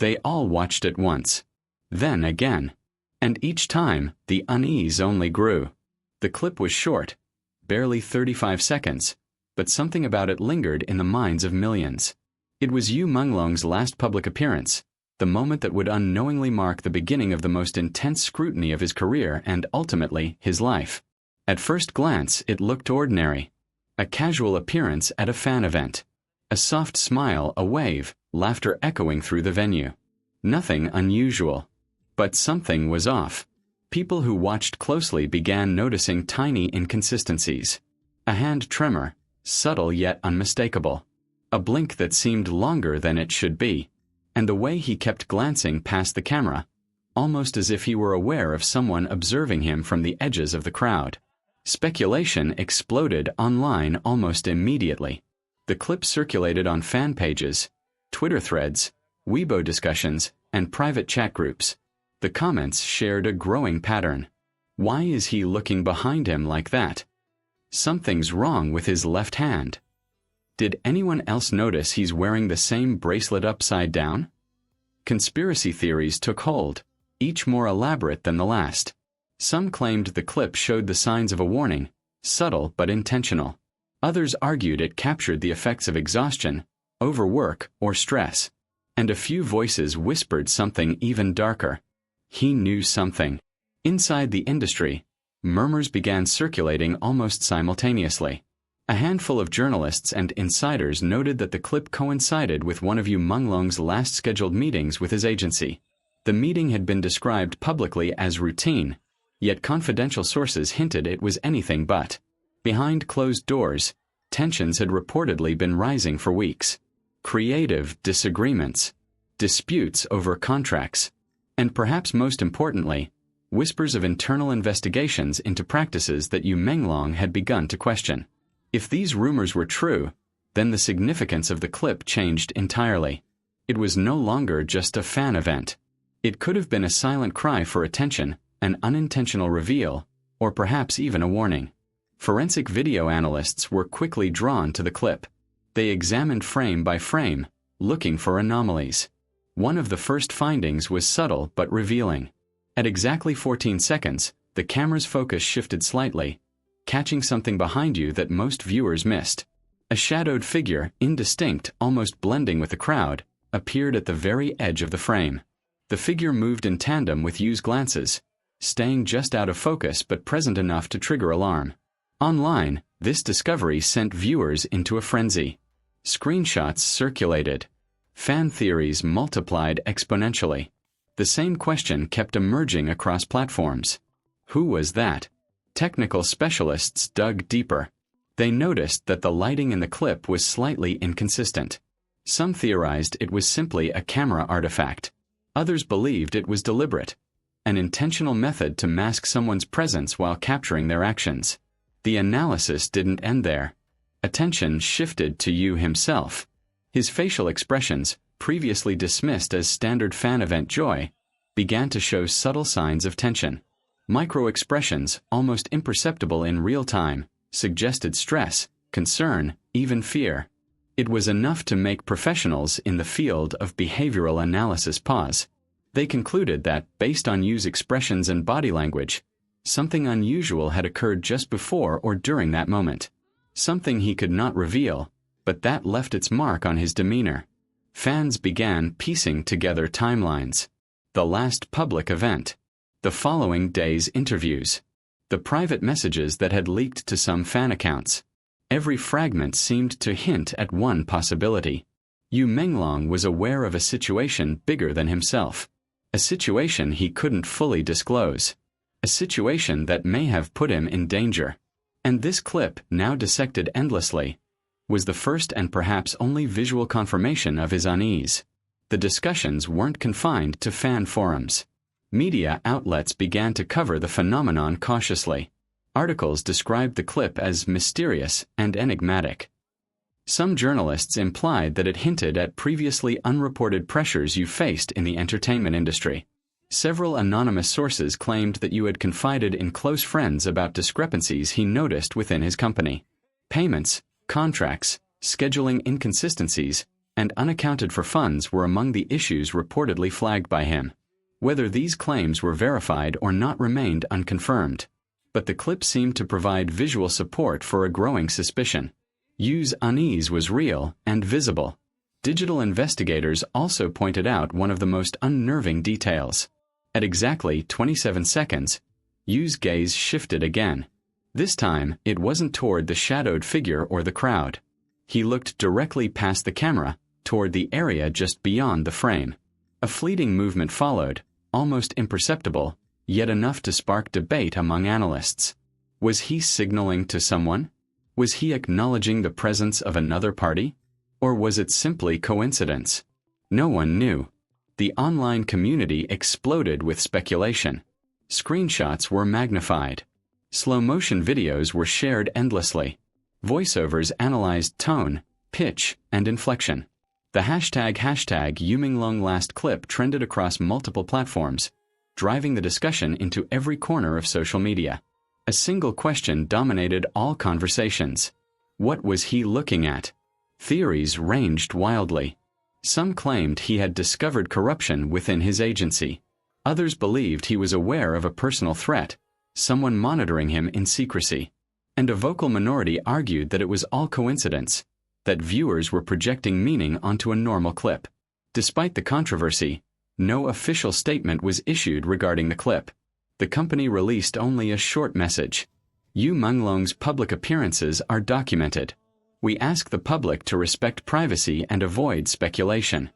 They all watched at once. Then again. And each time, the unease only grew. The clip was short, barely 35 seconds, but something about it lingered in the minds of millions. It was Menglong's last public appearance, the moment that would unknowingly mark the beginning of the most intense scrutiny of his career and ultimately his life. At first glance, it looked ordinary. A casual appearance at a fan event. A soft smile, a wave, laughter echoing through the venue. Nothing unusual. But something was off. People who watched closely began noticing tiny inconsistencies. A hand tremor, subtle yet unmistakable. A blink that seemed longer than it should be. And the way he kept glancing past the camera, almost as if he were aware of someone observing him from the edges of the crowd. Speculation exploded online almost immediately. The clip circulated on fan pages, Twitter threads, Weibo discussions, and private chat groups. The comments shared a growing pattern. Why is he looking behind him like that? Something's wrong with his left hand. Did anyone else notice he's wearing the same bracelet upside down? Conspiracy theories took hold, each more elaborate than the last. Some claimed the clip showed the signs of a warning, subtle but intentional. Others argued it captured the effects of exhaustion, overwork, or stress. And a few voices whispered something even darker. He knew something. Inside the industry, murmurs began circulating almost simultaneously. A handful of journalists and insiders noted that the clip coincided with one of Menglong's last scheduled meetings with his agency. The meeting had been described publicly as routine, yet confidential sources hinted it was anything but. Behind closed doors, tensions had reportedly been rising for weeks. Creative disagreements, disputes over contracts, and perhaps most importantly, whispers of internal investigations into practices that Menglong had begun to question. If these rumors were true, then the significance of the clip changed entirely. It was no longer just a fan event. It could have been a silent cry for attention, an unintentional reveal, or perhaps even a warning. Forensic video analysts were quickly drawn to the clip. They examined frame by frame, looking for anomalies. One of the first findings was subtle but revealing. At exactly 14 seconds, the camera's focus shifted slightly, catching something behind you that most viewers missed. A shadowed figure, indistinct, almost blending with the crowd, appeared at the very edge of the frame. The figure moved in tandem with Yu's glances, staying just out of focus but present enough to trigger alarm. Online, this discovery sent viewers into a frenzy. Screenshots circulated. Fan theories multiplied exponentially. The same question kept emerging across platforms. Who was that? Technical specialists dug deeper. They noticed that the lighting in the clip was slightly inconsistent. Some theorized it was simply a camera artifact. Others believed it was deliberate, an intentional method to mask someone's presence while capturing their actions. The analysis didn't end there. Attention shifted to Yu himself. His facial expressions, previously dismissed as standard fan event joy, began to show subtle signs of tension. Micro-expressions, almost imperceptible in real time, suggested stress, concern, even fear. It was enough to make professionals in the field of behavioral analysis pause. They concluded that, based on Yu's expressions and body language, something unusual had occurred just before or during that moment. Something he could not reveal, but that left its mark on his demeanor. Fans began piecing together timelines. The last public event. The following day's interviews. The private messages that had leaked to some fan accounts. Every fragment seemed to hint at one possibility. Menglong was aware of a situation bigger than himself. A situation he couldn't fully disclose. A situation that may have put him in danger. And this clip, now dissected endlessly, was the first and perhaps only visual confirmation of his unease. The discussions weren't confined to fan forums. Media outlets began to cover the phenomenon cautiously. Articles described the clip as mysterious and enigmatic. Some journalists implied that it hinted at previously unreported pressures Yu faced in the entertainment industry. Several anonymous sources claimed that Yu had confided in close friends about discrepancies he noticed within his company. Payments, contracts, scheduling inconsistencies, and unaccounted-for funds were among the issues reportedly flagged by him. Whether these claims were verified or not remained unconfirmed. But the clip seemed to provide visual support for a growing suspicion. Yu's unease was real and visible. Digital investigators also pointed out one of the most unnerving details. At exactly 27 seconds, Yu's gaze shifted again. This time, it wasn't toward the shadowed figure or the crowd. He looked directly past the camera, toward the area just beyond the frame. A fleeting movement followed, almost imperceptible, yet enough to spark debate among analysts. Was he signaling to someone? Was he acknowledging the presence of another party? Or was it simply coincidence? No one knew. The online community exploded with speculation. Screenshots were magnified. Slow-motion videos were shared endlessly. Voiceovers analyzed tone, pitch, and inflection. The hashtag #Menglong last clip trended across multiple platforms, driving the discussion into every corner of social media. A single question dominated all conversations. What was he looking at? Theories ranged wildly. Some claimed he had discovered corruption within his agency. Others believed he was aware of a personal threat, someone monitoring him in secrecy. And a vocal minority argued that it was all coincidence, that viewers were projecting meaning onto a normal clip. Despite the controversy, no official statement was issued regarding the clip. The company released only a short message. Menglong's public appearances are documented. We ask the public to respect privacy and avoid speculation.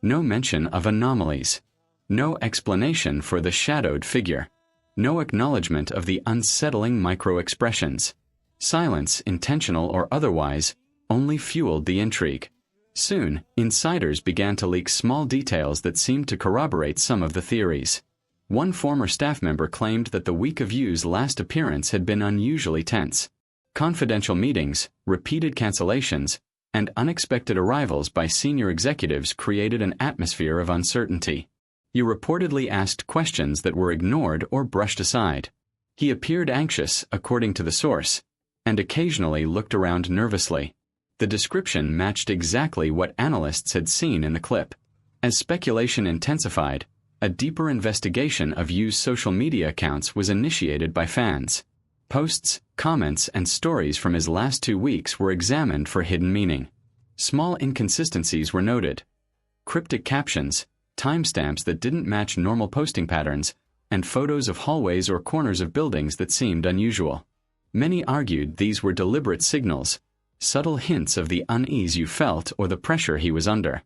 No mention of anomalies. No explanation for the shadowed figure. No acknowledgement of the unsettling micro-expressions. Silence, intentional or otherwise, only fueled the intrigue. Soon, insiders began to leak small details that seemed to corroborate some of the theories. One former staff member claimed that the week of Yu's last appearance had been unusually tense. Confidential meetings, repeated cancellations, and unexpected arrivals by senior executives created an atmosphere of uncertainty. Yu reportedly asked questions that were ignored or brushed aside. He appeared anxious, according to the source, and occasionally looked around nervously. The description matched exactly what analysts had seen in the clip. As speculation intensified, a deeper investigation of Yu's social media accounts was initiated by fans. Posts, comments, and stories from his last 2 weeks were examined for hidden meaning. Small inconsistencies were noted. Cryptic captions, timestamps that didn't match normal posting patterns, and photos of hallways or corners of buildings that seemed unusual. Many argued these were deliberate signals, subtle hints of the unease Yu felt or the pressure he was under.